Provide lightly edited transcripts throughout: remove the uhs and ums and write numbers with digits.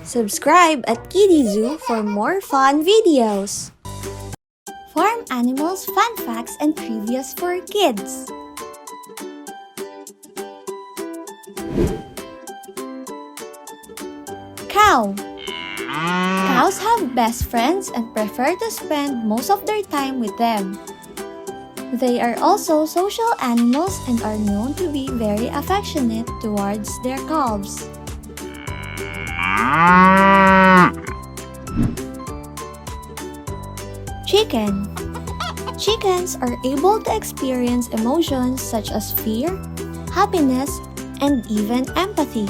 Subscribe at KiddiZoo for more fun videos. Farm animals, fun facts, and trivias for kids. Cow. Cows have best friends and prefer to spend most of their time with them. They are also social animals and are known to be very affectionate towards their calves. Chicken. Chickens are able to experience emotions such as fear, happiness, and even empathy.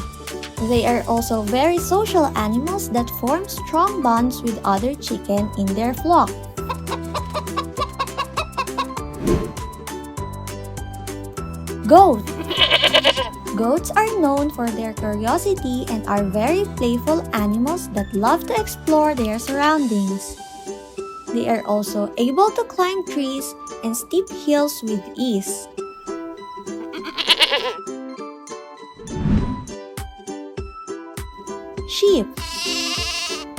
They are also very social animals that form strong bonds with other chicken in their flock. Goat. Goats are known for their curiosity and are very playful animals that love to explore their surroundings. They are also able to climb trees and steep hills with ease. Sheep.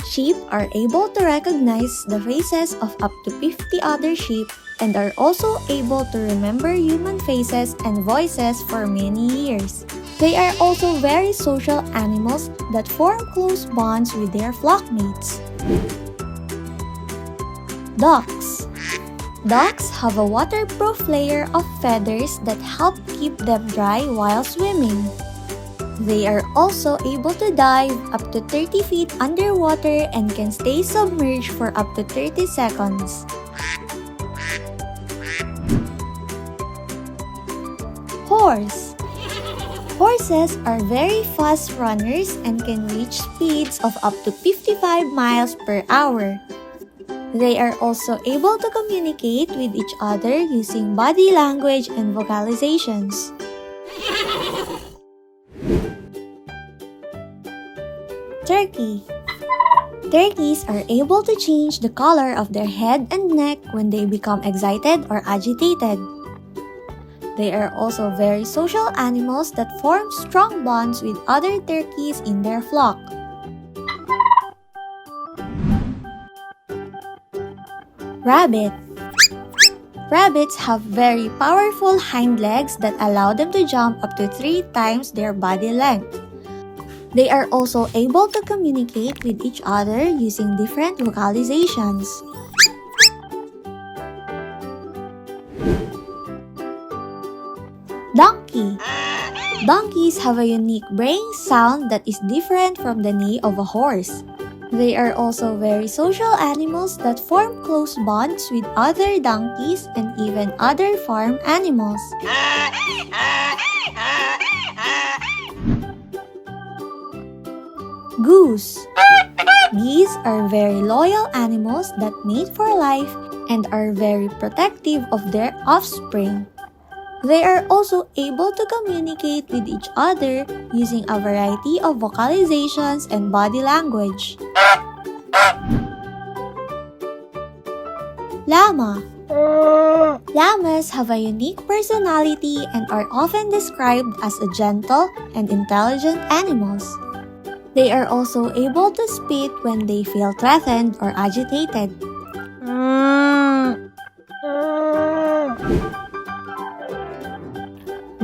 Sheep are able to recognize the faces of up to 50 other sheep and are also able to remember human faces and voices for many years. They are also very social animals that form close bonds with their flockmates. Ducks. Ducks have a waterproof layer of feathers that help keep them dry while swimming. They are also able to dive up to 30 feet underwater and can stay submerged for up to 30 seconds. Horse. Horses are very fast runners and can reach speeds of up to 55 miles per hour. They are also able to communicate with each other using body language and vocalizations. Turkey. Turkeys are able to change the color of their head and neck when they become excited or agitated. They are also very social animals that form strong bonds with other turkeys in their flock. Rabbit. Rabbits have very powerful hind legs that allow them to jump up to 3 times their body length. They are also able to communicate with each other using different vocalizations. Donkey. Donkeys have a unique braying sound that is different from the neigh of a horse. They are also very social animals that form close bonds with other donkeys and even other farm animals. Goose. Geese are very loyal animals that mate for life and are very protective of their offspring. They are also able to communicate with each other using a variety of vocalizations and body language. Llama. Llamas have a unique personality and are often described as a gentle and intelligent animals. They are also able to spit when they feel threatened or agitated.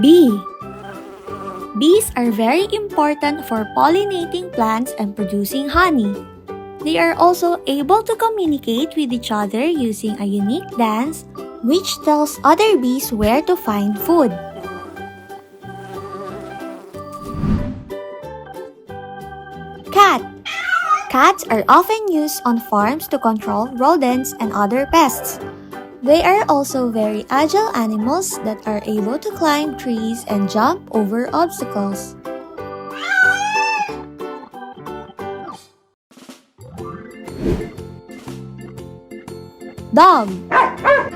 Bee. Bees are very important for pollinating plants and producing honey. They are also able to communicate with each other using a unique dance which tells other bees where to find food. Cat. Cats are often used on farms to control rodents and other pests. They are also very agile animals that are able to climb trees and jump over obstacles. Dog.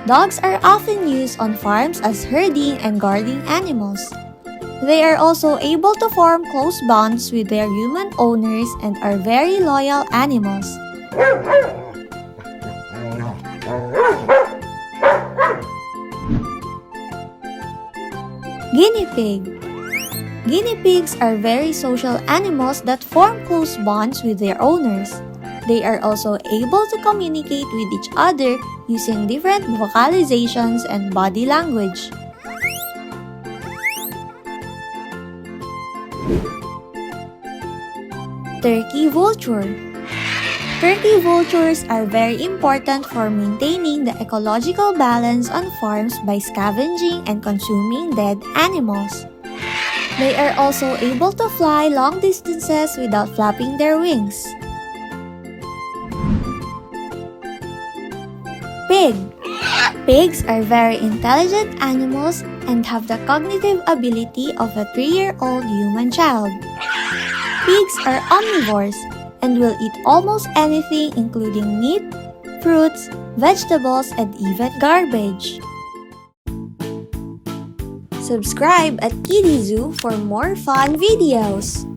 Dogs are often used on farms as herding and guarding animals. They are also able to form close bonds with their human owners and are very loyal animals. Guinea Pig. Guinea pigs are very social animals that form close bonds with their owners. They are also able to communicate with each other using different vocalizations and body language. Turkey vulture. Turkey vultures are very important for maintaining the ecological balance on farms by scavenging and consuming dead animals. They are also able to fly long distances without flapping their wings. Pig. Pigs are very intelligent animals and have the cognitive ability of a 3-year-old human child. Pigs are omnivores and will eat almost anything including meat, fruits, vegetables, and even garbage. Subscribe at KiddiZoo for more fun videos!